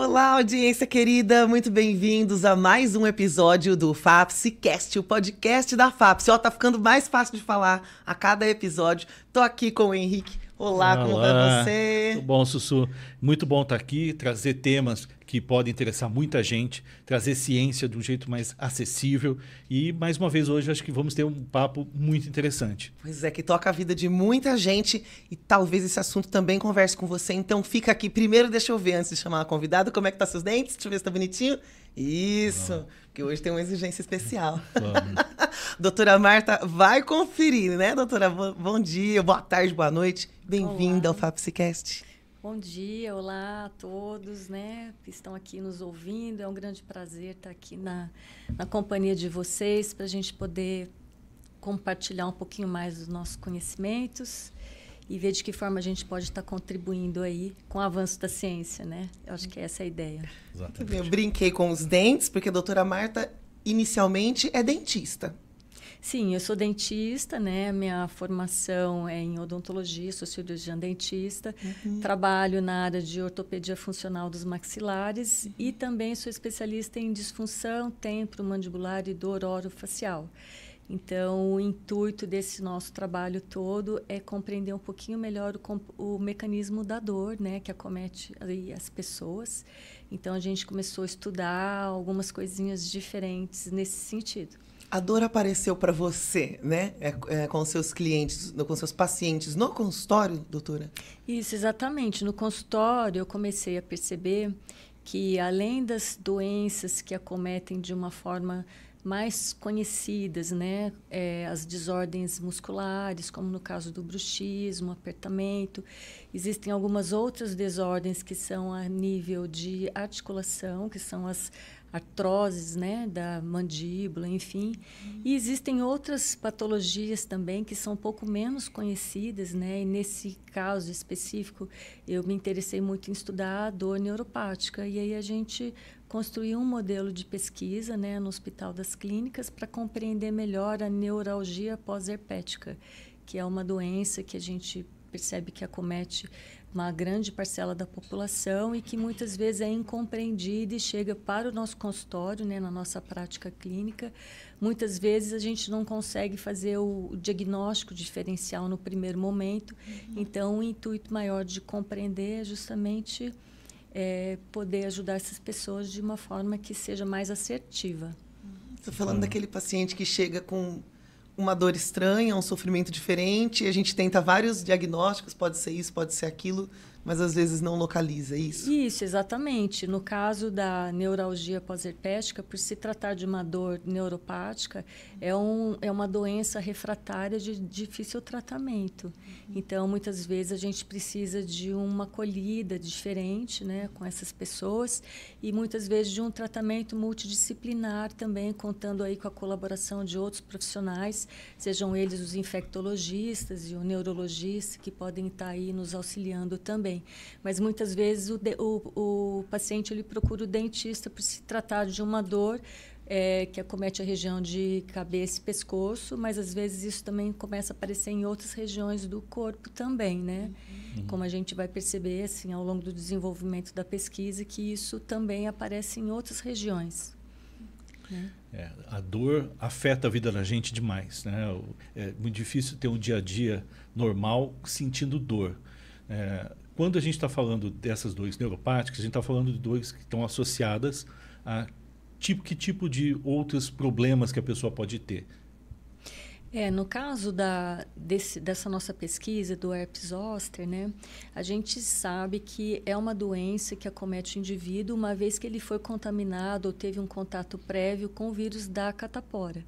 Olá, audiência querida, muito bem-vindos a mais um episódio do FAPSicast, o podcast da FAPS. Ó, tá ficando mais fácil de falar a cada episódio. Tô aqui com o Henrique. Olá, como vai você? Tudo bom, Sussu? Muito bom estar aqui, trazer temas que podem interessar muita gente, trazer ciência de um jeito mais acessível e, mais uma vez, hoje acho que vamos ter um papo muito interessante. Pois é, que toca a vida de muita gente e talvez esse assunto também converse com você. Então fica aqui. Primeiro, deixa eu ver, antes de chamar a convidada, como é que tá seus dentes? Deixa eu ver se tá bonitinho. Isso, porque hoje tem uma exigência especial. Doutora Marta vai conferir, né, doutora? Bom dia, boa tarde, boa noite. Bem-vinda ao FAPSicast. Bom dia, olá a todos, né, que estão aqui nos ouvindo. É um grande prazer estar aqui na companhia de vocês para a gente poder compartilhar um pouquinho mais dos nossos conhecimentos e ver de que forma a gente pode estar contribuindo aí com o avanço da ciência, né? Eu acho que essa é a ideia. Exatamente. Eu brinquei com os dentes, porque a doutora Marta, inicialmente, é dentista. Sim, eu sou dentista, né? Minha formação é em odontologia, sou cirurgiã dentista. Trabalho na área de ortopedia funcional dos maxilares e também sou especialista em disfunção temporomandibular e dor orofacial. Então, o intuito desse nosso trabalho todo é compreender um pouquinho melhor o mecanismo da dor, né, que acomete aí as pessoas. Então, a gente começou a estudar algumas coisinhas diferentes nesse sentido. A dor apareceu para você, né? Com seus clientes, com seus pacientes no consultório, doutora? Isso, exatamente. No consultório, eu comecei a perceber que, além das doenças que acometem de uma forma mais conhecidas, né? As desordens musculares, como no caso do bruxismo, apertamento. Existem algumas outras desordens que são a nível de articulação, que são as artroses, né, da mandíbula, enfim. E existem outras patologias também que são um pouco menos conhecidas, né? E nesse caso específico, eu me interessei muito em estudar a dor neuropática. E aí a gente construiu um modelo de pesquisa, né, no Hospital das Clínicas para compreender melhor a neuralgia pós-herpética, que é uma doença que a gente percebe que acomete uma grande parcela da população e que muitas vezes é incompreendida e chega para o nosso consultório, né, na nossa prática clínica. Muitas vezes a gente não consegue fazer o diagnóstico diferencial no primeiro momento. Então, o intuito maior de compreender é justamente poder ajudar essas pessoas de uma forma que seja mais assertiva. Estou falando daquele paciente que chega com uma dor estranha, um sofrimento diferente, e a gente tenta vários diagnósticos, pode ser isso, pode ser aquilo, mas às vezes não localiza, isso? Isso, exatamente. No caso da neuralgia pós-herpética, por se tratar de uma dor neuropática, é uma doença refratária de difícil tratamento. Então, muitas vezes, a gente precisa de uma acolhida diferente, né, com essas pessoas e, muitas vezes, de um tratamento multidisciplinar também, contando aí com a colaboração de outros profissionais, sejam eles os infectologistas e o neurologista, que podem estar aí nos auxiliando também. Mas muitas vezes o paciente ele procura o dentista por se tratar de uma dor que acomete a região de cabeça e pescoço, mas às vezes isso também começa a aparecer em outras regiões do corpo também, né? Como a gente vai perceber assim, ao longo do desenvolvimento da pesquisa, que isso também aparece em outras regiões. Né? A dor afeta a vida da gente demais, né? É muito difícil ter um dia a dia normal sentindo dor. Quando a gente está falando dessas dores neuropáticas, a gente está falando de dores que estão associadas a que tipo de outros problemas que a pessoa pode ter. No caso dessa nossa pesquisa do herpes zoster, né, a gente sabe que é uma doença que acomete o indivíduo uma vez que ele foi contaminado ou teve um contato prévio com o vírus da catapora.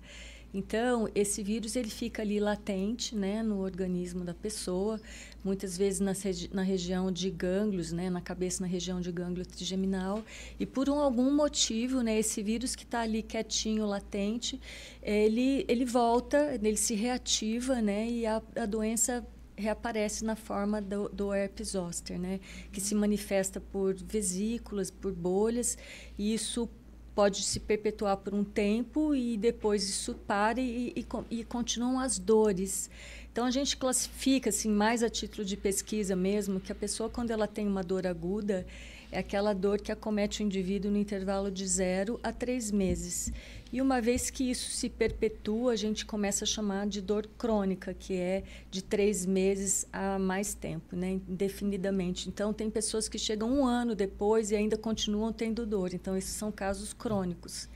Então, esse vírus ele fica ali latente, né, no organismo da pessoa, muitas vezes na região de gânglios, né, na cabeça, na região de gânglio trigeminal. E por algum motivo, né, esse vírus que está ali quietinho, latente, ele volta, ele se reativa, né, e a doença reaparece na forma do herpes zoster, né, que se manifesta por vesículas, por bolhas, e isso pode se perpetuar por um tempo e depois isso para e continuam as dores. Então, a gente classifica, assim, mais a título de pesquisa mesmo, que a pessoa, quando ela tem uma dor aguda, é aquela dor que acomete o indivíduo no intervalo de 0 a 3 meses. E uma vez que isso se perpetua, a gente começa a chamar de dor crônica, que é de 3 meses a mais tempo, né, indefinidamente. Então, tem pessoas que chegam 1 ano depois e ainda continuam tendo dor. Então, esses são casos crônicos,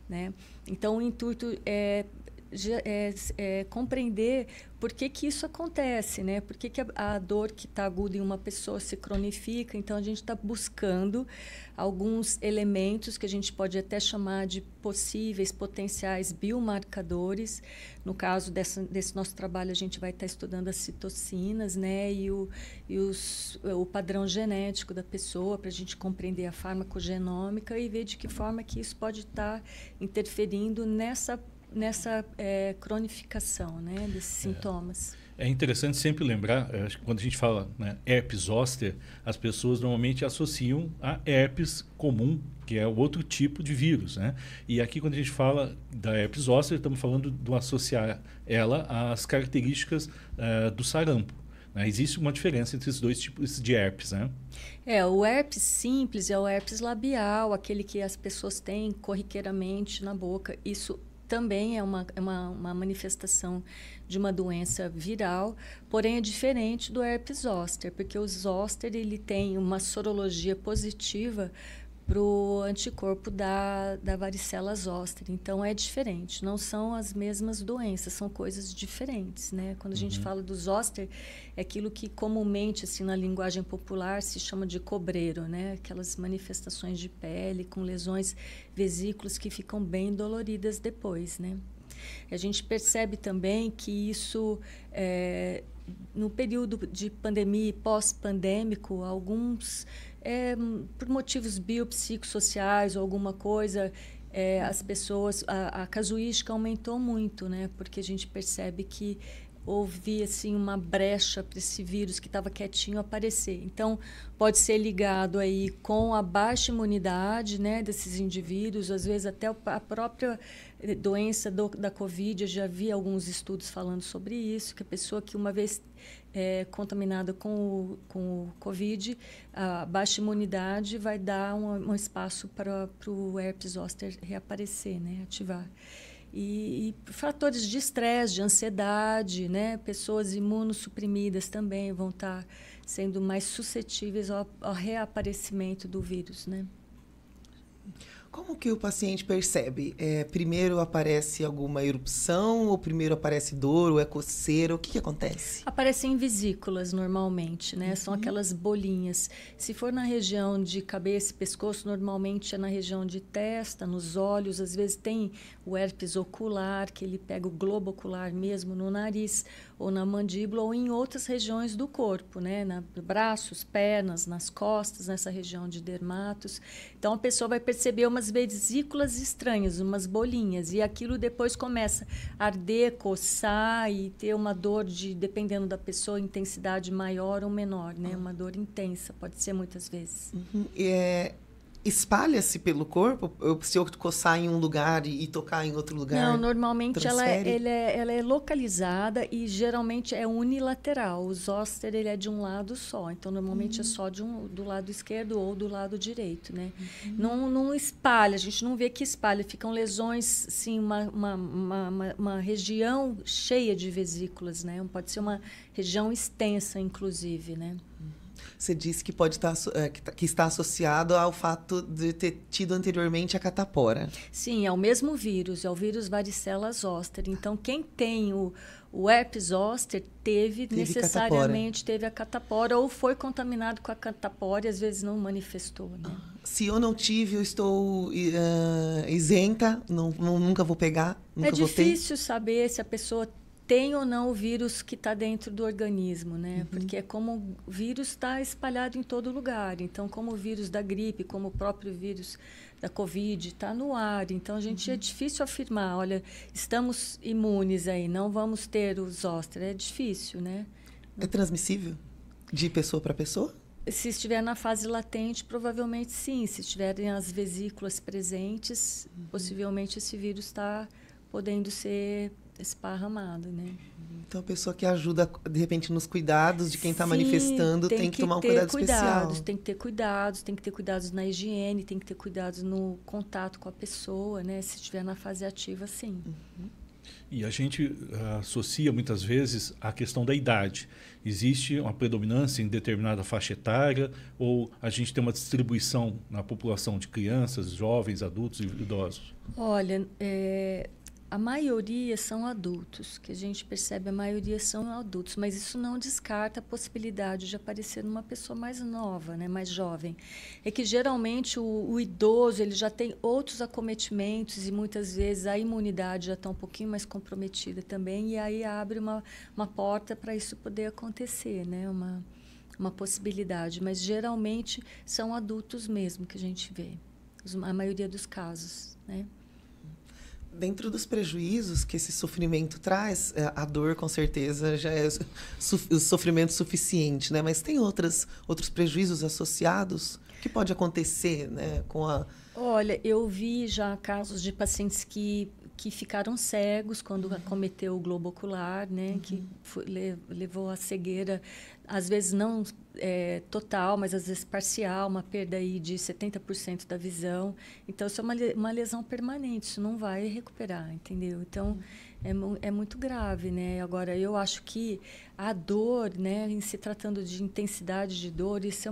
né? Então, o intuito é compreender por que isso acontece, né? Por que a dor que está aguda em uma pessoa se cronifica. Então, a gente está buscando alguns elementos que a gente pode até chamar de possíveis, potenciais biomarcadores. No caso desse nosso trabalho, a gente vai estar estudando as citocinas, né? E o padrão genético da pessoa, para a gente compreender a farmacogenômica e ver de que forma que isso pode estar interferindo nessa cronificação, né, desses sintomas. É interessante sempre lembrar, acho que quando a gente fala, né, herpes zoster, as pessoas normalmente associam a herpes comum, que é o outro tipo de vírus, né? E aqui, quando a gente fala da herpes zoster, estamos falando de associar ela às características do sarampo. Né? Existe uma diferença entre esses dois tipos de herpes, né? O herpes simples é o herpes labial, aquele que as pessoas têm corriqueiramente na boca. Isso também é uma manifestação de uma doença viral, porém é diferente do herpes zoster, porque o zoster ele tem uma sorologia positiva para o anticorpo da varicela zoster. Então, é diferente. Não são as mesmas doenças, são coisas diferentes, né? Quando a gente fala do zoster, é aquilo que comumente, assim, na linguagem popular, se chama de cobreiro, né? Aquelas manifestações de pele com lesões vesículas que ficam bem doloridas depois, né? A gente percebe também que isso, no período de pandemia e pós-pandêmico, alguns... por motivos biopsicossociais ou alguma coisa, as pessoas, a casuística aumentou muito, né? Porque a gente percebe que houve assim uma brecha para esse vírus que estava quietinho aparecer. Então, pode ser ligado aí com a baixa imunidade, né, desses indivíduos, às vezes até a própria doença da Covid. Eu já vi alguns estudos falando sobre isso, que a pessoa que uma vez contaminada com o Covid, a baixa imunidade vai dar um espaço para o herpes zoster reaparecer, né, ativar. E fatores de estresse, de ansiedade, né? Pessoas imunossuprimidas também vão estar sendo mais suscetíveis ao reaparecimento do vírus, né? Como que o paciente percebe? Primeiro aparece alguma erupção, ou primeiro aparece dor, ou é coceira? O que acontece? Aparecem vesículas normalmente, né? São aquelas bolinhas. Se for na região de cabeça e pescoço, normalmente é na região de testa, nos olhos. Às vezes tem o herpes ocular, que ele pega o globo ocular mesmo no nariz, ou na mandíbula, ou em outras regiões do corpo, né? Braços, pernas, nas costas, nessa região de dermatos. Então, a pessoa vai perceber umas vesículas estranhas, umas bolinhas, e aquilo depois começa a arder, coçar e ter uma dor dependendo da pessoa, intensidade maior ou menor, né? Uma dor intensa, pode ser muitas vezes. Espalha-se pelo corpo? Se eu coçar em um lugar e tocar em outro lugar? Não, normalmente ela é localizada e geralmente é unilateral. O zoster ele é de um lado só, então normalmente é só do lado esquerdo ou do lado direito, né? Não espalha, a gente não vê que espalha, ficam lesões, sim, uma região cheia de vesículas, né? Pode ser uma região extensa, inclusive, né? Você disse que pode estar que está associado ao fato de ter tido anteriormente a catapora. Sim, é o mesmo vírus, é o vírus varicela zoster. Então, quem tem o herpes zoster teve necessariamente teve a catapora ou foi contaminado com a catapora e às vezes não manifestou, né? Se eu não tive, eu estou isenta, nunca vou pegar, nunca vou ter? É difícil saber se a pessoa tem ou não o vírus que está dentro do organismo, né? Porque é como o vírus está espalhado em todo lugar. Então, como o vírus da gripe, como o próprio vírus da Covid está no ar. Então, a gente é difícil afirmar, olha, estamos imunes aí, não vamos ter o zoster. É difícil, né? É transmissível de pessoa para pessoa? Se estiver na fase latente, provavelmente sim. Se estiverem as vesículas presentes, possivelmente esse vírus está podendo ser esparramado, né? Então, a pessoa que ajuda, de repente, nos cuidados de quem está manifestando tem que tomar um cuidado especial. Tem que ter cuidados, tem que ter cuidados na higiene, tem que ter cuidados no contato com a pessoa, né? Se estiver na fase ativa, sim. E a gente associa muitas vezes a questão da idade. Existe uma predominância em determinada faixa etária ou a gente tem uma distribuição na população de crianças, jovens, adultos e idosos? Olha, a maioria são adultos, que a gente percebe, a maioria são adultos, mas isso não descarta a possibilidade de aparecer numa pessoa mais nova, né, mais jovem. É que geralmente o idoso ele já tem outros acometimentos e muitas vezes a imunidade já está um pouquinho mais comprometida também, e aí abre uma porta para isso poder acontecer, né, uma possibilidade. Mas geralmente são adultos mesmo que a gente vê, a maioria dos casos, né? Dentro dos prejuízos que esse sofrimento traz, a dor, com certeza, já é o sofrimento suficiente, né? Mas tem outros prejuízos associados? O que pode acontecer, né, com a... Olha, eu vi já casos de pacientes que ficaram cegos quando acometeu o globo ocular, né? Que levou à cegueira, às vezes não total, mas às vezes parcial, uma perda aí de 70% da visão. Então, isso é uma lesão permanente, isso não vai recuperar, entendeu? Então, é muito grave, né? Agora, eu acho que a dor, né, em se tratando de intensidade de dor, isso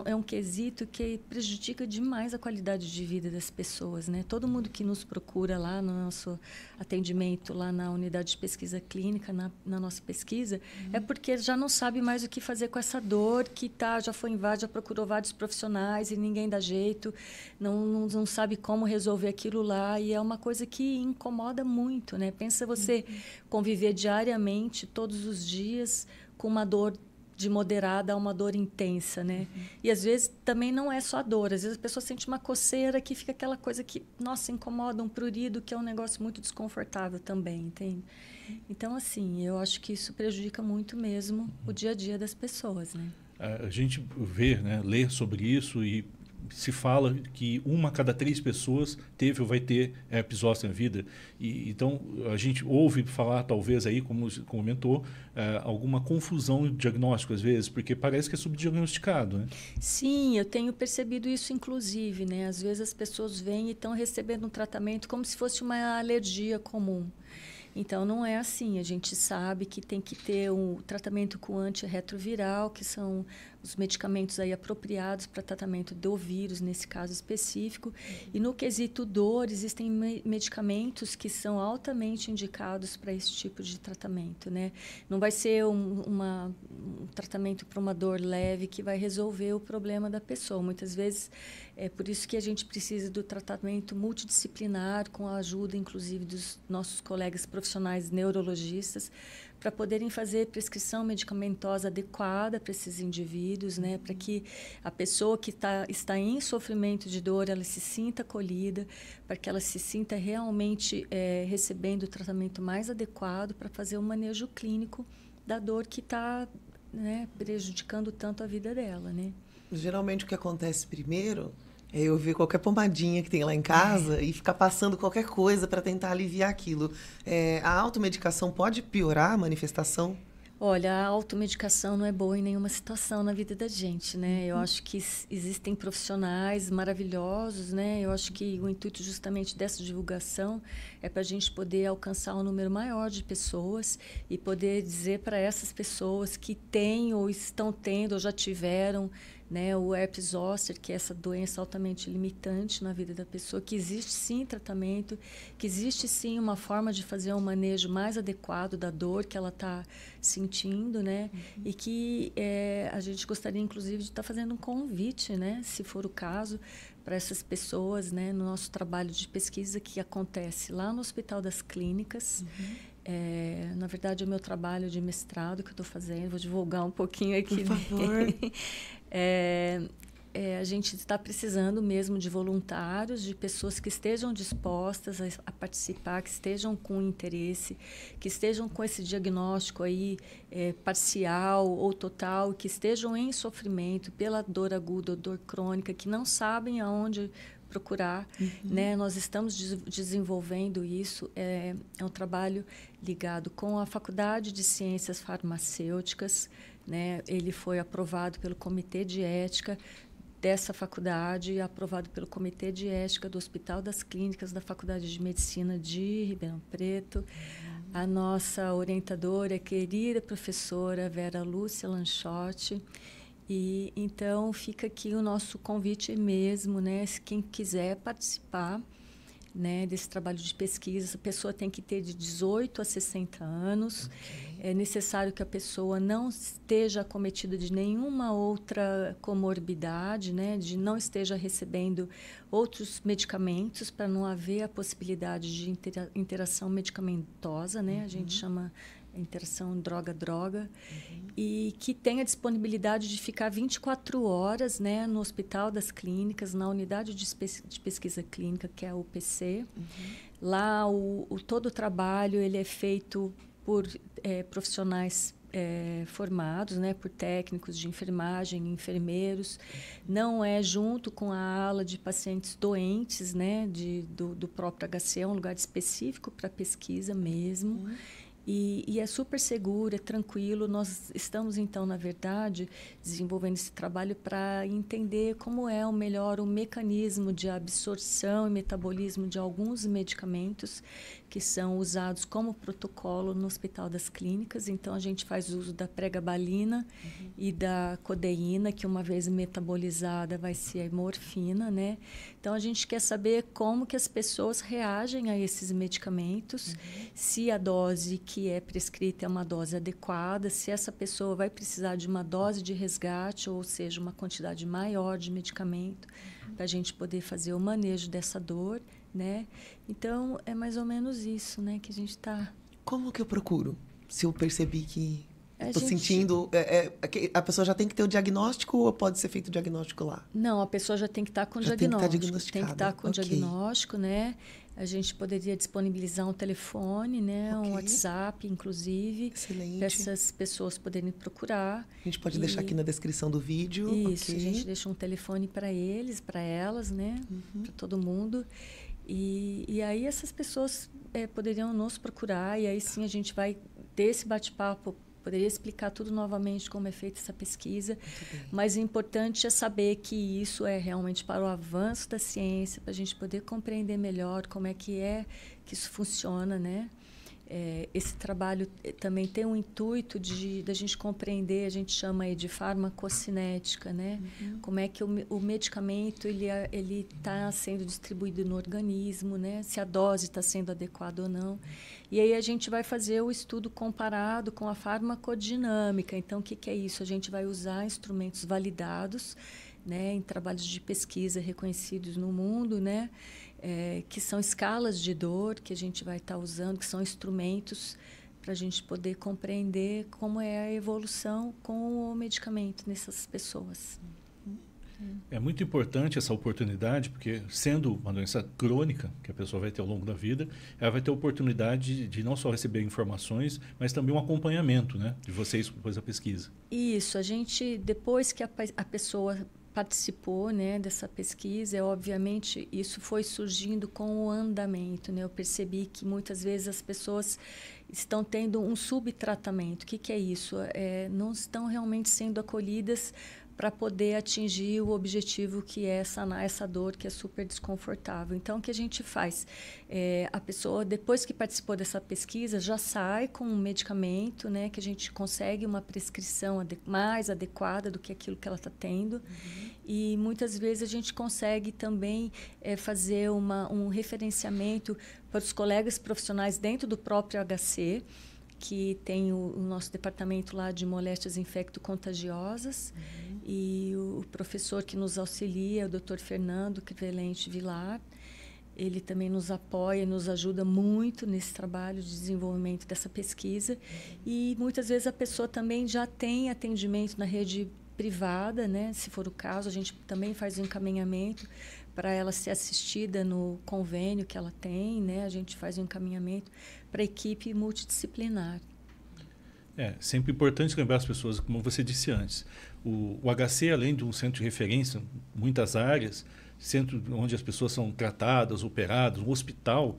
é um quesito que prejudica demais a qualidade de vida das pessoas, né? Todo mundo que nos procura lá no nosso atendimento, lá na unidade de pesquisa clínica, na nossa pesquisa, é porque já não sabe mais o que fazer com essa dor que já foi invadida, já procurou vários profissionais e ninguém dá jeito, não sabe como resolver aquilo lá, e é uma coisa que incomoda muito, né? Pensa você conviver diariamente, todos os dias, com uma dor de moderada a uma dor intensa, né? E às vezes também não é só a dor, às vezes a pessoa sente uma coceira que fica aquela coisa que, nossa, incomoda, um prurido, que é um negócio muito desconfortável também, entende? Então, assim, eu acho que isso prejudica muito mesmo o dia a dia das pessoas, né? A gente vê, né, lê sobre isso e se fala que 1 a cada 3 pessoas teve ou vai ter herpes zoster na vida. Então, a gente ouve falar, talvez, aí, como comentou, alguma confusão no diagnóstico, às vezes, porque parece que é subdiagnosticado, né? Sim, eu tenho percebido isso, inclusive, né? Às vezes as pessoas vêm e estão recebendo um tratamento como se fosse uma alergia comum. Então, não é assim. A gente sabe que tem que ter um tratamento com antirretroviral, que são os medicamentos aí apropriados para tratamento do vírus, nesse caso específico. E no quesito dor, existem medicamentos que são altamente indicados para esse tipo de tratamento, né? Não vai ser um tratamento para uma dor leve que vai resolver o problema da pessoa. Muitas vezes, é por isso que a gente precisa do tratamento multidisciplinar, com a ajuda, inclusive, dos nossos colegas profissionais neurologistas, para poderem fazer prescrição medicamentosa adequada para esses indivíduos, né? Para que a pessoa que está em sofrimento de dor, ela se sinta acolhida, para que ela se sinta realmente recebendo o tratamento mais adequado para fazer um manejo clínico da dor que está, né, prejudicando tanto a vida dela, né? Geralmente, o que acontece primeiro é eu ver qualquer pomadinha que tem lá em casa e ficar passando qualquer coisa para tentar aliviar aquilo. A automedicação pode piorar a manifestação? Olha, a automedicação não é boa em nenhuma situação na vida da gente, né? Eu acho que existem profissionais maravilhosos, né? Eu acho que o intuito justamente dessa divulgação é para a gente poder alcançar um número maior de pessoas e poder dizer para essas pessoas que têm ou estão tendo ou já tiveram, né, o herpes zoster, que é essa doença altamente limitante na vida da pessoa, que existe sim tratamento, que existe sim uma forma de fazer um manejo mais adequado da dor que ela está sentindo, né? E que a gente gostaria, inclusive, de estar fazendo um convite, né, se for o caso, para essas pessoas, né, no nosso trabalho de pesquisa que acontece lá no Hospital das Clínicas. Na verdade, é o meu trabalho de mestrado que eu estou fazendo, vou divulgar um pouquinho aqui. Por favor. A gente está precisando mesmo de voluntários, de pessoas que estejam dispostas a participar, que estejam com interesse, que estejam com esse diagnóstico aí parcial ou total, que estejam em sofrimento pela dor aguda ou dor crônica, que não sabem aonde procurar, né? Nós estamos desenvolvendo isso, é um trabalho ligado com a Faculdade de Ciências Farmacêuticas, né? Ele foi aprovado pelo Comitê de Ética dessa faculdade e aprovado pelo Comitê de Ética do Hospital das Clínicas da Faculdade de Medicina de Ribeirão Preto. A nossa orientadora é a querida professora Vera Lúcia Lanchotti. E então fica aqui o nosso convite mesmo, né? Se quem quiser participar, né, desse trabalho de pesquisa, essa pessoa tem que ter de 18 a 60 anos. É necessário que a pessoa não esteja acometida de nenhuma outra comorbidade, né, de não esteja recebendo outros medicamentos, para não haver a possibilidade de interação medicamentosa, né? A gente chama interação droga-droga, e que tenha disponibilidade de ficar 24 horas, né, no Hospital das Clínicas, na unidade de pesquisa clínica, que é a UPC. Lá, todo o trabalho ele é feito por profissionais formados, né, por técnicos de enfermagem, enfermeiros. Não é junto com a ala de pacientes doentes, né, do próprio HC, é um lugar específico para pesquisa mesmo. E é super seguro, é tranquilo. Nós estamos, então, na verdade, desenvolvendo esse trabalho para entender como é o mecanismo de absorção e metabolismo de alguns medicamentos que são usados como protocolo no Hospital das Clínicas. Então, a gente faz uso da pregabalina e da codeína, que uma vez metabolizada vai ser a morfina, né? Então, a gente quer saber como que as pessoas reagem a esses medicamentos, se a dose que é prescrita é uma dose adequada, se essa pessoa vai precisar de uma dose de resgate, ou seja, uma quantidade maior de medicamento, para a gente poder fazer o manejo dessa dor, né? Então, é mais ou menos isso, né, que a gente está... Como que eu procuro? Se eu percebi que estou sentindo... a pessoa já tem que ter o diagnóstico ou pode ser feito o diagnóstico lá? Não, a pessoa já tem que estar com o diagnóstico. Tem que estar com o diagnóstico, né? A gente poderia disponibilizar um telefone, né? Um WhatsApp, inclusive. Excelente. Para essas pessoas poderem procurar. A gente pode deixar aqui na descrição do vídeo. Isso, a gente deixa um telefone para eles, para elas, né? Para todo mundo. E aí essas pessoas poderiam nos procurar, e aí sim a gente vai ter esse bate-papo. Poderia explicar tudo novamente como é feita essa pesquisa, mas o importante é saber que isso é realmente para o avanço da ciência, para a gente poder compreender melhor como é que isso funciona, né? Esse trabalho também tem um intuito da gente compreender, a gente chama aí de farmacocinética, né? Como é que o medicamento ele está sendo distribuído no organismo, né? Se a dose está sendo adequada ou não. E aí a gente vai fazer o estudo comparado com a farmacodinâmica. Então, o que é isso? A gente vai usar instrumentos validados, né, em trabalhos de pesquisa reconhecidos no mundo, né? Que são escalas de dor que a gente vai estar usando, que são instrumentos para a gente poder compreender como é a evolução com o medicamento nessas pessoas. É muito importante essa oportunidade, porque sendo uma doença crônica que a pessoa vai ter ao longo da vida, ela vai ter a oportunidade de não só receber informações, mas também um acompanhamento, né, de vocês depois da pesquisa. Isso, a gente, depois que a pessoa participou, né, dessa pesquisa, obviamente isso foi surgindo com o andamento, né? Eu percebi que muitas vezes as pessoas estão tendo um subtratamento. O que é isso? Não estão realmente sendo acolhidas para poder atingir o objetivo, que é sanar essa dor que é super desconfortável. Então, o que a gente faz? A pessoa, depois que participou dessa pesquisa, já sai com um medicamento, né, que a gente consegue uma prescrição mais adequada do que aquilo que ela está tendo. E, muitas vezes, a gente consegue também fazer um referenciamento para os colegas profissionais dentro do próprio HC, que tem o nosso departamento lá de moléstias infecto-contagiosas, e o professor que nos auxilia, o Dr. Fernando Crivellente Vilar, ele também nos apoia, nos ajuda muito nesse trabalho de desenvolvimento dessa pesquisa. E muitas vezes a pessoa também já tem atendimento na rede privada, né? Se for o caso, a gente também faz o encaminhamento para ela ser assistida no convênio que ela tem, né? A gente faz o encaminhamento para a equipe multidisciplinar. Sempre importante lembrar as pessoas, como você disse antes, o HC, além de um centro de referência em muitas áreas, centro onde as pessoas são tratadas, operadas, um hospital,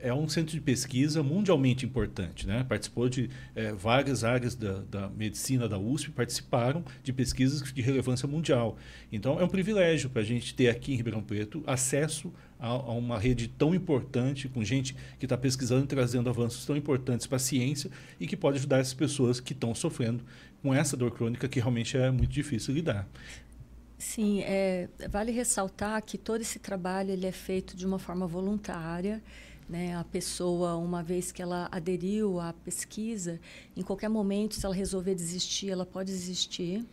é um centro de pesquisa mundialmente importante, né? Participou de várias áreas da medicina da USP, participaram de pesquisas de relevância mundial. Então, é um privilégio para a gente ter aqui em Ribeirão Preto acesso a uma rede tão importante, com gente que está pesquisando e trazendo avanços tão importantes para a ciência e que pode ajudar essas pessoas que estão sofrendo com essa dor crônica que realmente é muito difícil lidar. Sim, vale ressaltar que todo esse trabalho ele é feito de uma forma voluntária, né? A pessoa, uma vez que ela aderiu à pesquisa, em qualquer momento, se ela resolver desistir, ela pode desistir.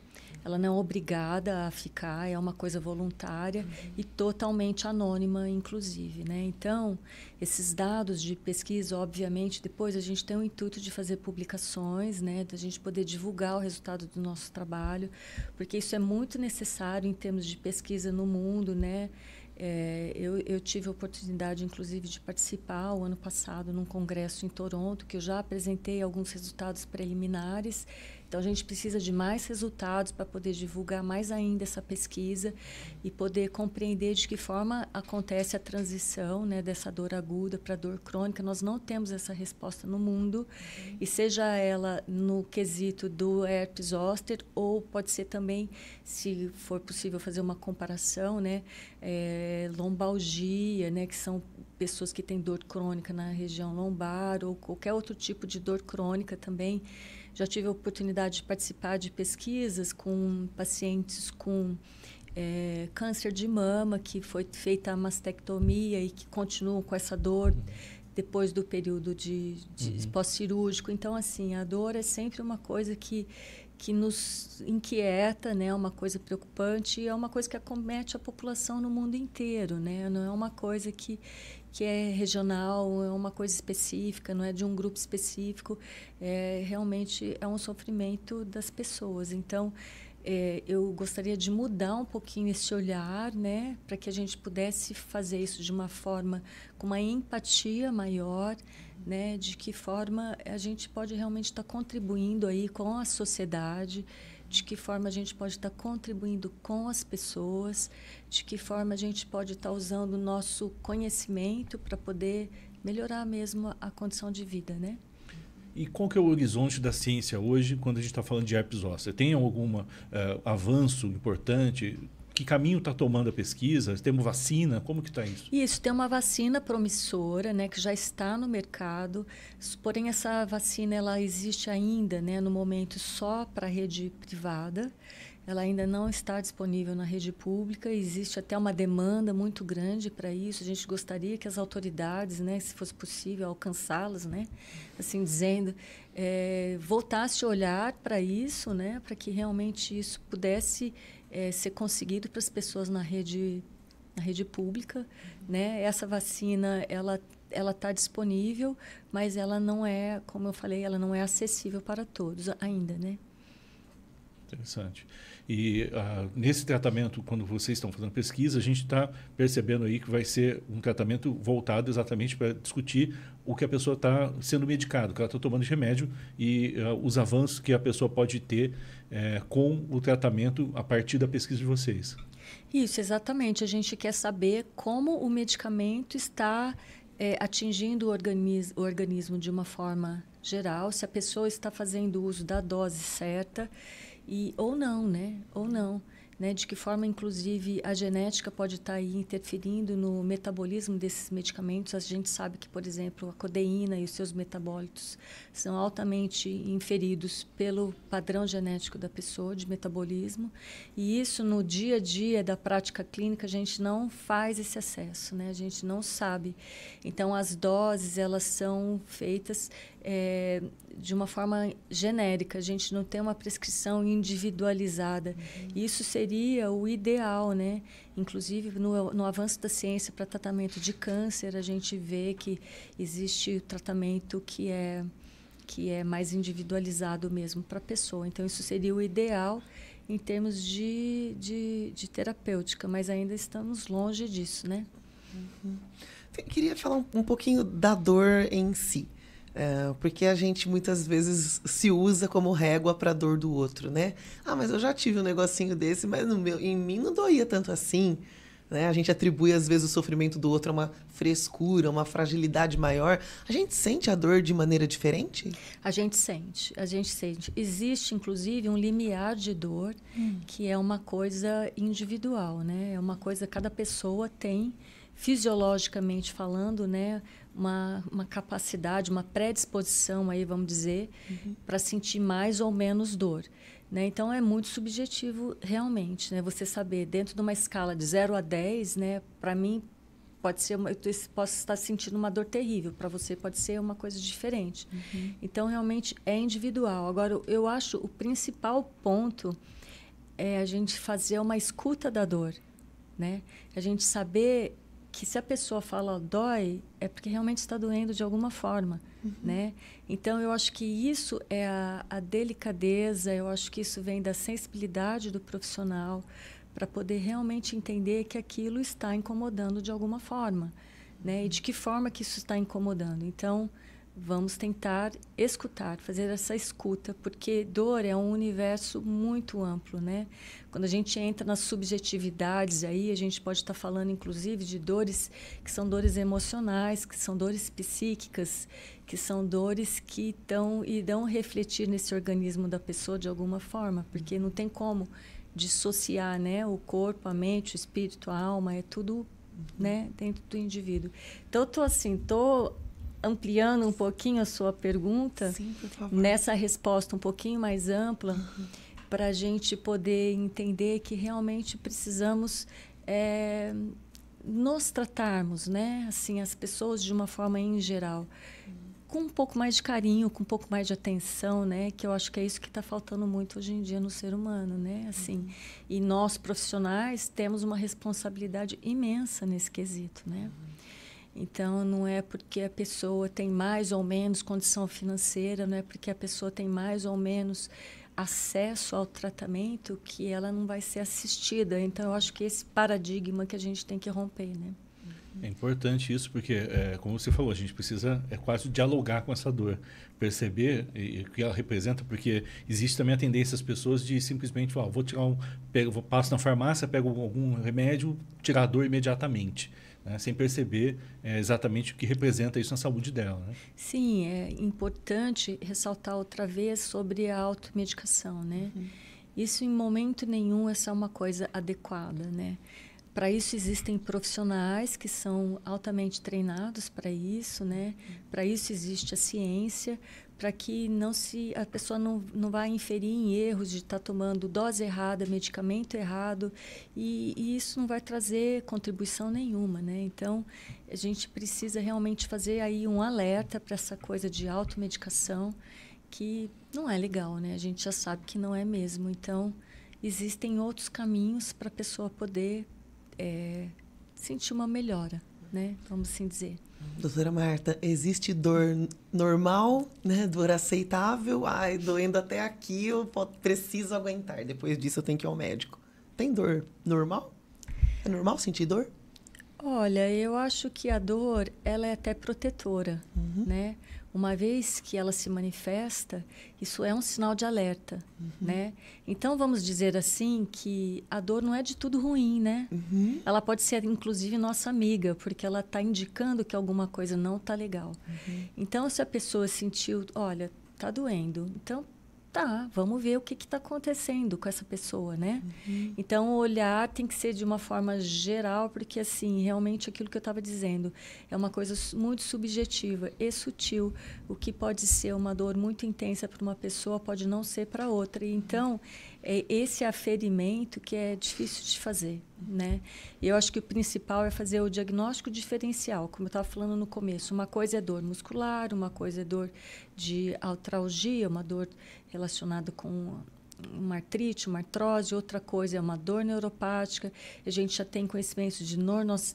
Ela não é obrigada a ficar, é uma coisa voluntária e totalmente anônima, inclusive, né? Então, esses dados de pesquisa, obviamente, depois a gente tem o intuito de fazer publicações, né? Da gente poder divulgar o resultado do nosso trabalho, porque isso é muito necessário em termos de pesquisa no mundo, né? Eu tive a oportunidade, inclusive, de participar o ano passado num congresso em Toronto, que eu já apresentei alguns resultados preliminares. Então, a gente precisa de mais resultados para poder divulgar mais ainda essa pesquisa e poder compreender de que forma acontece a transição, né, dessa dor aguda para a dor crônica. Nós não temos essa resposta no mundo, e seja ela no quesito do herpes zoster, ou pode ser também, se for possível fazer uma comparação, né, lombalgia, né, que são pessoas que têm dor crônica na região lombar, ou qualquer outro tipo de dor crônica também. Já tive a oportunidade de participar de pesquisas com pacientes com câncer de mama, que foi feita a mastectomia e que continuam com essa dor depois do período de pós-cirúrgico. Então, assim, a dor é sempre uma coisa que nos inquieta, né? É uma coisa preocupante e é uma coisa que acomete a população no mundo inteiro, né? Não é uma coisa que é regional, é uma coisa específica, não é de um grupo específico, realmente é um sofrimento das pessoas. Então, eu gostaria de mudar um pouquinho esse olhar, né, para que a gente pudesse fazer isso de uma forma com uma empatia maior, né, de que forma a gente pode realmente estar contribuindo aí com a sociedade, de que forma a gente pode estar contribuindo com as pessoas, de que forma a gente pode estar usando o nosso conhecimento para poder melhorar mesmo a condição de vida, né? E qual que é o horizonte da ciência hoje quando a gente está falando de herpes zoster? Tem algum avanço importante? Que caminho está tomando a pesquisa? Temos vacina? Como que está isso? Isso, tem uma vacina promissora, né, que já está no mercado, porém essa vacina ela existe ainda, né, no momento só para a rede privada. Ela ainda não está disponível na rede pública, existe até uma demanda muito grande para isso. A gente gostaria que as autoridades, né, se fosse possível, alcançá-las, né, assim dizendo, voltasse a olhar para isso, né, para que realmente isso pudesse ser conseguido para as pessoas na rede pública, né? Essa vacina ela está disponível, mas ela não é, como eu falei, ela não é acessível para todos ainda, né? Interessante. E nesse tratamento, quando vocês estão fazendo pesquisa, a gente está percebendo aí que vai ser um tratamento voltado exatamente para discutir o que a pessoa está sendo medicada, que ela está tomando de remédio e os avanços que a pessoa pode ter com o tratamento a partir da pesquisa de vocês. Isso, exatamente. A gente quer saber como o medicamento está atingindo o organismo de uma forma geral, se a pessoa está fazendo uso da dose certa, ou não, né? Ou não. Né? De que forma, inclusive, a genética pode estar aí interferindo no metabolismo desses medicamentos. A gente sabe que, por exemplo, a codeína e os seus metabólitos são altamente inferidos pelo padrão genético da pessoa de metabolismo. E isso, no dia a dia da prática clínica, a gente não faz esse acesso, né? A gente não sabe. Então, as doses, elas são feitas de uma forma genérica, a gente não tem uma prescrição individualizada. Isso seria o ideal, né? Inclusive, no avanço da ciência para tratamento de câncer, a gente vê que existe o tratamento que é mais individualizado mesmo para a pessoa. Então, isso seria o ideal em termos de terapêutica, mas ainda estamos longe disso, né? Eu queria falar um pouquinho da dor em si. Porque a gente muitas vezes se usa como régua para a dor do outro, né? Ah, mas eu já tive um negocinho desse, mas em mim não doía tanto assim. né? A gente atribui, às vezes, o sofrimento do outro a uma frescura, uma fragilidade maior. A gente sente a dor de maneira diferente? A gente sente, a gente sente. Existe, inclusive, um limiar de dor, que é uma coisa individual, né? É uma coisa que cada pessoa tem, fisiologicamente falando, né? Uma capacidade, uma predisposição, aí, vamos dizer, para sentir mais ou menos dor. Né? Então, é muito subjetivo, realmente, né? Você saber, dentro de uma escala de 0 a 10, né? Para mim, pode ser eu posso estar sentindo uma dor terrível, para você pode ser uma coisa diferente. Então, realmente, é individual. Agora, eu acho o principal ponto é a gente fazer uma escuta da dor. Né? A gente saber que se a pessoa fala dói, é porque realmente está doendo de alguma forma. Né? Então, eu acho que isso é a delicadeza, eu acho que isso vem da sensibilidade do profissional para poder realmente entender que aquilo está incomodando de alguma forma. Né? E de que forma que isso está incomodando. Então, vamos tentar escutar, fazer essa escuta, porque dor é um universo muito amplo, né? Quando a gente entra nas subjetividades, aí a gente pode estar falando, inclusive, de dores que são dores emocionais, que são dores psíquicas, que são dores que irão refletir nesse organismo da pessoa de alguma forma, porque não tem como dissociar, né? O corpo, a mente, o espírito, a alma, é tudo, né? Dentro do indivíduo. Então, estou ampliando um pouquinho a sua pergunta. Sim, por favor. Nessa resposta um pouquinho mais ampla, para a gente poder entender que realmente precisamos nos tratarmos, né? Assim, as pessoas de uma forma em geral, com um pouco mais de carinho, com um pouco mais de atenção, né? Que eu acho que é isso que está faltando muito hoje em dia no ser humano, né? Assim, e nós profissionais temos uma responsabilidade imensa nesse quesito, né? Então, não é porque a pessoa tem mais ou menos condição financeira, não é porque a pessoa tem mais ou menos acesso ao tratamento que ela não vai ser assistida. Então, eu acho que esse paradigma que a gente tem que romper, né? É importante isso porque, como você falou, a gente precisa quase dialogar com essa dor, perceber o que ela representa, porque existe também a tendência das pessoas de simplesmente falar, passo na farmácia, pego algum remédio, tirar a dor imediatamente. Né, sem perceber exatamente o que representa isso na saúde dela. Né? Sim, é importante ressaltar outra vez sobre a automedicação. Né? Isso, em momento nenhum, essa é uma coisa adequada. Né? Para isso, existem profissionais que são altamente treinados para isso. Né? Para isso, existe a ciência, para que a pessoa não vá inferir em erros de estar tomando dose errada, medicamento errado, e isso não vai trazer contribuição nenhuma, né? Então, a gente precisa realmente fazer aí um alerta para essa coisa de automedicação, que não é legal, né? A gente já sabe que não é mesmo. Então, existem outros caminhos para a pessoa poder sentir uma melhora, né? Vamos assim dizer. Doutora Marta, existe dor normal, né? Dor aceitável. Ai, doendo até aqui, eu preciso aguentar. Depois disso, eu tenho que ir ao médico. Tem dor normal? É normal sentir dor? Olha, eu acho que a dor, ela é até protetora, né? Uma vez que ela se manifesta, isso é um sinal de alerta, né? Então, vamos dizer assim que a dor não é de tudo ruim, né? Ela pode ser, inclusive, nossa amiga, porque ela está indicando que alguma coisa não está legal. Então, se a pessoa sentiu, olha, está doendo, então, tá, vamos ver o que está acontecendo com essa pessoa, né? Então, o olhar tem que ser de uma forma geral, porque, assim, realmente aquilo que eu estava dizendo é uma coisa muito subjetiva e sutil. O que pode ser uma dor muito intensa para uma pessoa pode não ser para outra. E, então, esse aferimento que é difícil de fazer, né? E eu acho que o principal é fazer o diagnóstico diferencial, como eu estava falando no começo. Uma coisa é dor muscular, uma coisa é dor de artralgia, uma dor relacionada com uma artrite, uma artrose, outra coisa é uma dor neuropática. A gente já tem conhecimento de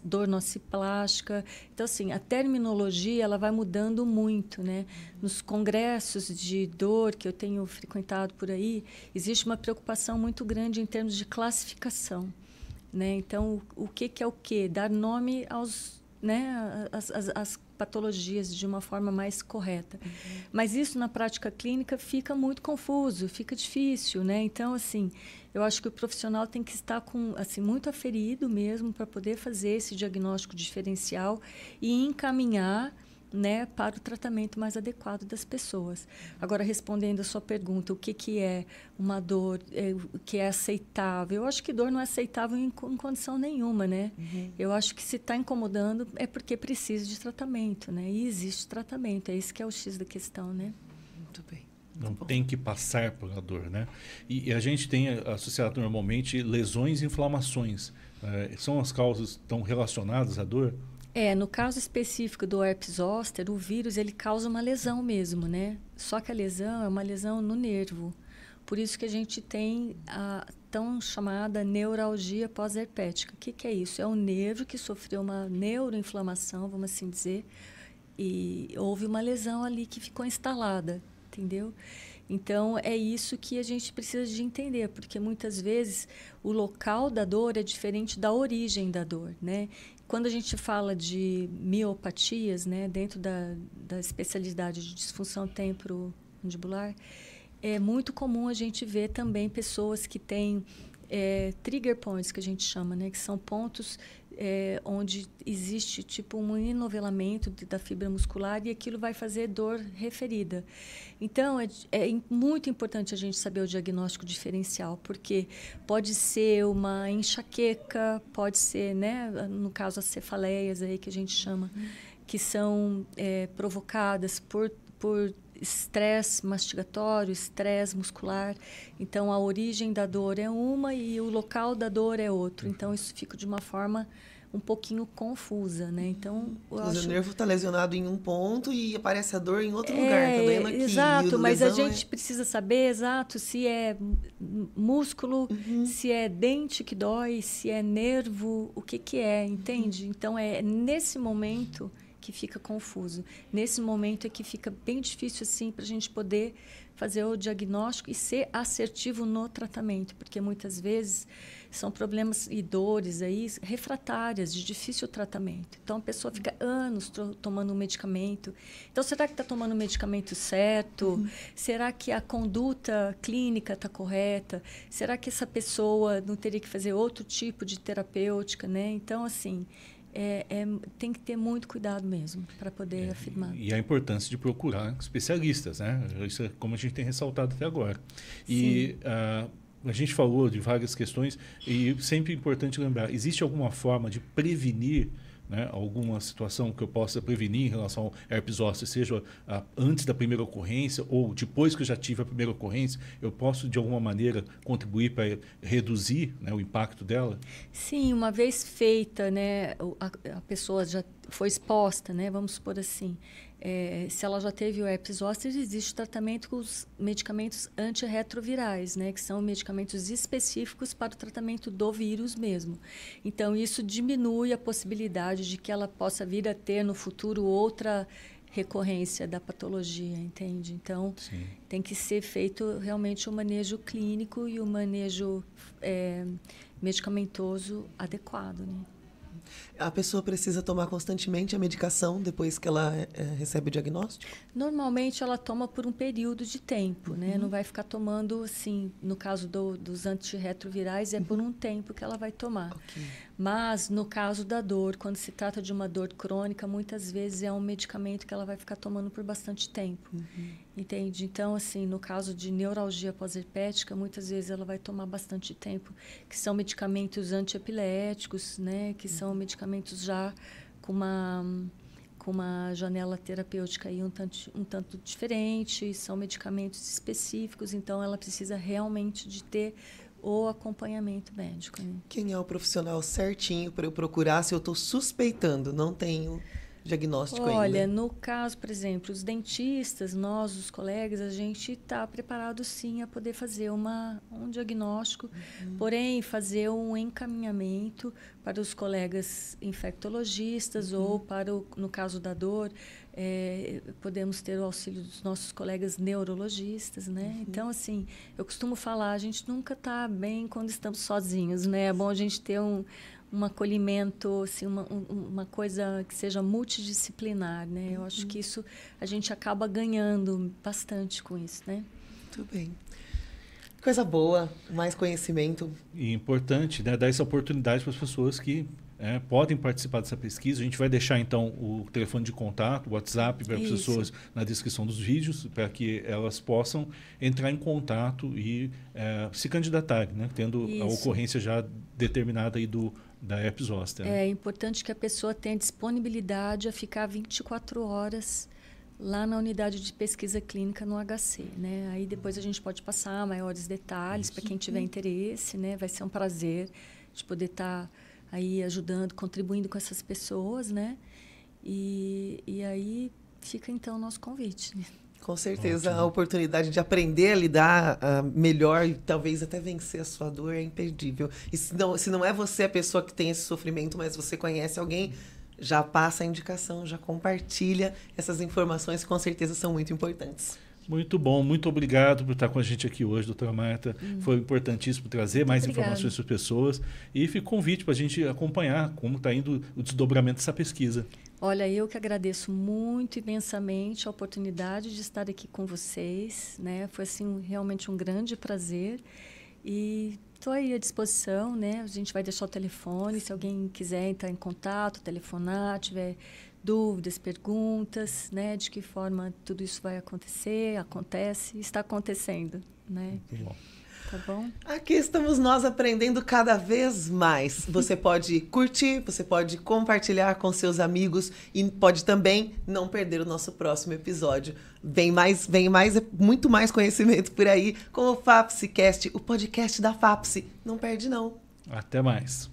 dor nociplástica. Então, assim, a terminologia ela vai mudando muito, né? Nos congressos de dor que eu tenho frequentado por aí, existe uma preocupação muito grande em termos de classificação, né? Então, o que é o quê? Dar nome aos, né, as patologias de uma forma mais correta. Mas isso, na prática clínica, fica muito confuso, fica difícil, né? Então, assim, eu acho que o profissional tem que estar muito aferido mesmo para poder fazer esse diagnóstico diferencial e encaminhar, né, para o tratamento mais adequado das pessoas. Agora, respondendo a sua pergunta, o que é uma dor, o que é aceitável? Eu acho que dor não é aceitável em condição nenhuma, né? Eu acho que se está incomodando é porque precisa de tratamento, né? E existe tratamento, é isso que é o X da questão, né? Muito bem. Não tem que passar pela dor, né? E a gente tem associado normalmente lesões e inflamações. São as causas estão relacionadas à dor? No caso específico do herpes zoster, o vírus ele causa uma lesão mesmo, né? Só que a lesão é uma lesão no nervo. Por isso que a gente tem a tão chamada neuralgia pós-herpética. O que é isso? É um nervo que sofreu uma neuroinflamação, vamos assim dizer, e houve uma lesão ali que ficou instalada, entendeu? Então, é isso que a gente precisa de entender, porque muitas vezes o local da dor é diferente da origem da dor, né? Quando a gente fala de miopatias, né, dentro da especialidade de disfunção temporomandibular, é muito comum a gente ver também pessoas que têm trigger points, que a gente chama, né, que são pontos onde existe tipo um enovelamento da fibra muscular e aquilo vai fazer dor referida. Então, é muito importante a gente saber o diagnóstico diferencial, porque pode ser uma enxaqueca, pode ser, né, no caso, as cefaleias aí que a gente chama, que são provocadas por estresse mastigatório, estresse muscular. Então, a origem da dor é uma e o local da dor é outro. Então, isso fica de uma forma um pouquinho confusa, né? Então, o nervo está lesionado em um ponto e aparece a dor em outro lugar, tá doendo aqui. Exato, mas a gente precisa saber exato se é músculo, se é dente que dói, se é nervo, o que é, entende? Então, é nesse momento que fica confuso. Nesse momento é que fica bem difícil assim para a gente poder fazer o diagnóstico e ser assertivo no tratamento, porque muitas vezes são problemas e dores aí refratárias, de difícil tratamento. Então, a pessoa fica anos tomando um medicamento. Então, será que está tomando o medicamento certo? Será que a conduta clínica está correta? Será que essa pessoa não teria que fazer outro tipo de terapêutica, né? Então, assim, tem que ter muito cuidado mesmo para poder afirmar. E a importância de procurar especialistas, né? Isso é como a gente tem ressaltado até agora. E a gente falou de várias questões e sempre é importante lembrar, existe alguma forma de prevenir, né, alguma situação que eu possa prevenir em relação ao herpes zoster, seja antes da primeira ocorrência ou depois que eu já tive a primeira ocorrência, eu posso de alguma maneira contribuir para reduzir, né, o impacto dela? Sim, uma vez feita, né, a pessoa já foi exposta, né, vamos supor assim, se ela já teve o herpes zoster, existe tratamento com os medicamentos antirretrovirais, né, que são medicamentos específicos para o tratamento do vírus mesmo. Então, isso diminui a possibilidade de que ela possa vir a ter no futuro outra recorrência da patologia, entende? Então, tem que ser feito realmente o manejo clínico e o manejo medicamentoso adequado, né? A pessoa precisa tomar constantemente a medicação depois que ela recebe o diagnóstico? Normalmente ela toma por um período de tempo, né? Não vai ficar tomando assim, no caso dos antirretrovirais, é por um tempo que ela vai tomar. Okay. Mas no caso da dor, quando se trata de uma dor crônica, muitas vezes é um medicamento que ela vai ficar tomando por bastante tempo. Entende? Então, assim, no caso de neuralgia pós-herpética, muitas vezes ela vai tomar bastante tempo, que são medicamentos antiepiléticos, né? Que são medicamentos já com uma janela terapêutica aí um tanto diferente, são medicamentos específicos, então ela precisa realmente de ter o acompanhamento médico. Né? Quem é o profissional certinho para eu procurar se eu estou suspeitando, não tenho diagnóstico ainda? Olha, no caso, por exemplo, os dentistas, nós, os colegas, a gente está preparado sim a poder fazer um diagnóstico, porém fazer um encaminhamento para os colegas infectologistas ou para, no caso da dor, podemos ter o auxílio dos nossos colegas neurologistas, né? Então, assim, eu costumo falar, a gente nunca está bem quando estamos sozinhos, né? É bom a gente ter um acolhimento, assim, uma coisa que seja multidisciplinar, né? Eu acho que isso a gente acaba ganhando bastante com isso, né? Muito bem. Coisa boa, mais conhecimento. E importante, né, dar essa oportunidade para as pessoas que podem participar dessa pesquisa. A gente vai deixar, então, o telefone de contato, o WhatsApp para as pessoas na descrição dos vídeos, para que elas possam entrar em contato e se candidatarem, né, tendo a ocorrência já determinada aí da herpes zoster. É importante que a pessoa tenha disponibilidade a ficar 24 horas lá na unidade de pesquisa clínica no HC, né? Aí depois a gente pode passar maiores detalhes para quem tiver interesse, né? Vai ser um prazer de poder estar aí ajudando, contribuindo com essas pessoas, né? E aí fica então o nosso convite, né? Com certeza, a oportunidade de aprender a lidar melhor e talvez até vencer a sua dor é imperdível. E se não é você a pessoa que tem esse sofrimento, mas você conhece alguém, já passa a indicação, já compartilha essas informações que com certeza são muito importantes. Muito bom, muito obrigado por estar com a gente aqui hoje, doutora Marta. Foi importantíssimo trazer mais informações para as pessoas. E fica o convite para a gente acompanhar como está indo o desdobramento dessa pesquisa. Olha, eu que agradeço muito imensamente a oportunidade de estar aqui com vocês, né? Foi assim, realmente um grande prazer. E estou aí à disposição, né? A gente vai deixar o telefone, se alguém quiser entrar em contato, telefonar, tiver dúvidas, perguntas, né? De que forma tudo isso vai acontecer, acontece, está acontecendo, né? Muito bom. Tá bom? Aqui estamos nós aprendendo cada vez mais. Você pode curtir, você pode compartilhar com seus amigos e pode também não perder o nosso próximo episódio. Vem muito mais conhecimento por aí com o FAPSicast, o podcast da FAPSI. Não perde, não. Até mais.